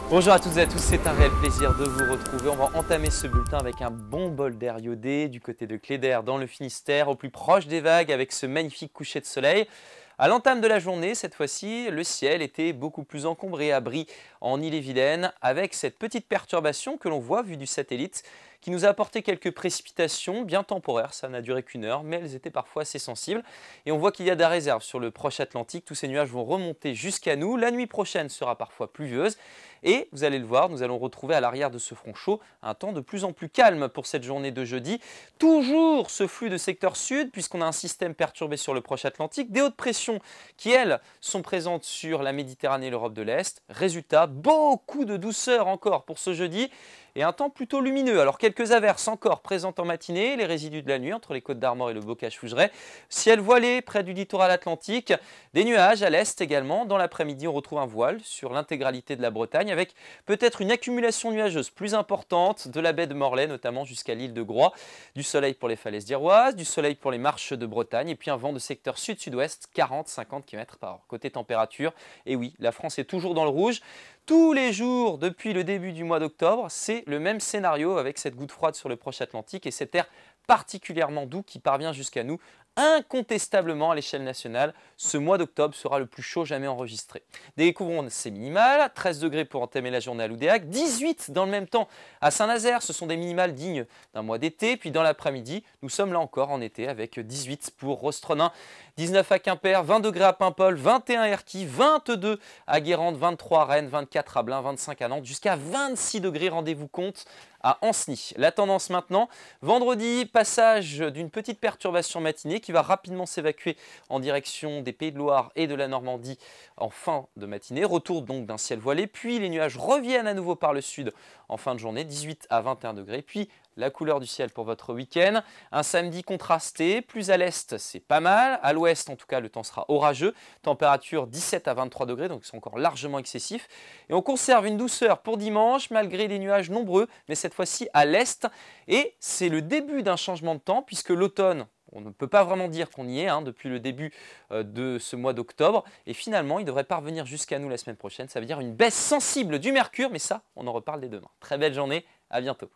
Bonjour à toutes et à tous, c'est un réel plaisir de vous retrouver. On va entamer ce bulletin avec un bon bol d'air iodé du côté de Cléder dans le Finistère, au plus proche des vagues avec ce magnifique coucher de soleil. À l'entame de la journée, cette fois-ci, le ciel était beaucoup plus encombré à Brie en Ille-et-Vilaine avec cette petite perturbation que l'on voit vue du satellite qui nous a apporté quelques précipitations bien temporaires. Ça n'a duré qu'une heure, mais elles étaient parfois assez sensibles. Et on voit qu'il y a de la réserve sur le proche Atlantique. Tous ces nuages vont remonter jusqu'à nous. La nuit prochaine sera parfois pluvieuse. Et vous allez le voir, nous allons retrouver à l'arrière de ce front chaud un temps de plus en plus calme pour cette journée de jeudi. Toujours ce flux de secteur sud, puisqu'on a un système perturbé sur le proche Atlantique, des hautes pressions qui, elles, sont présentes sur la Méditerranée et l'Europe de l'Est. Résultat, beaucoup de douceur encore pour ce jeudi et un temps plutôt lumineux. Alors quelques averses encore présentes en matinée, les résidus de la nuit entre les Côtes d'Armor et le Bocage-Fougeray. Ciel voilé près du littoral atlantique, des nuages à l'est également. Dans l'après-midi, on retrouve un voile sur l'intégralité de la Bretagne avec peut-être une accumulation nuageuse plus importante de la baie de Morlaix, notamment jusqu'à l'île de Groix. Du soleil pour les falaises d'Iroise, du soleil pour les marches de Bretagne et puis un vent de secteur sud-sud-ouest, 40-50 km/h. Côté température, et oui, la France est toujours dans le rouge. Tous les jours depuis le début du mois d'octobre, c'est le même scénario avec cette goutte froide sur le proche Atlantique et cet air particulièrement doux qui parvient jusqu'à nous. Incontestablement à l'échelle nationale, ce mois d'octobre sera le plus chaud jamais enregistré. Découvrons ces minimales, 13 degrés pour entamer la journée à Loudéac, 18 dans le même temps à Saint-Nazaire, ce sont des minimales dignes d'un mois d'été. Puis dans l'après-midi, nous sommes là encore en été avec 18 pour Rostronin, 19 à Quimper, 20 degrés à Paimpol, 21 à Erquy, 22 à Guérande, 23 à Rennes, 24 à Blain, 25 à Nantes, jusqu'à 26 degrés, rendez-vous compte, à Ancenis. La tendance maintenant, vendredi, passage d'une petite perturbation matinée qui va rapidement s'évacuer en direction des Pays de Loire et de la Normandie en fin de matinée. Retour donc d'un ciel voilé, puis les nuages reviennent à nouveau par le sud en fin de journée, 18 à 21 degrés, puis la couleur du ciel pour votre week-end. Un samedi contrasté, plus à l'est c'est pas mal, à l'ouest en tout cas le temps sera orageux, température 17 à 23 degrés donc c'est encore largement excessif. Et on conserve une douceur pour dimanche malgré des nuages nombreux, mais cette fois-ci à l'est. Et c'est le début d'un changement de temps puisque l'automne, on ne peut pas vraiment dire qu'on y est depuis le début de ce mois d'octobre. Et finalement, il devrait parvenir jusqu'à nous la semaine prochaine. Ça veut dire une baisse sensible du mercure, mais ça, on en reparle dès demain. Très belle journée, à bientôt.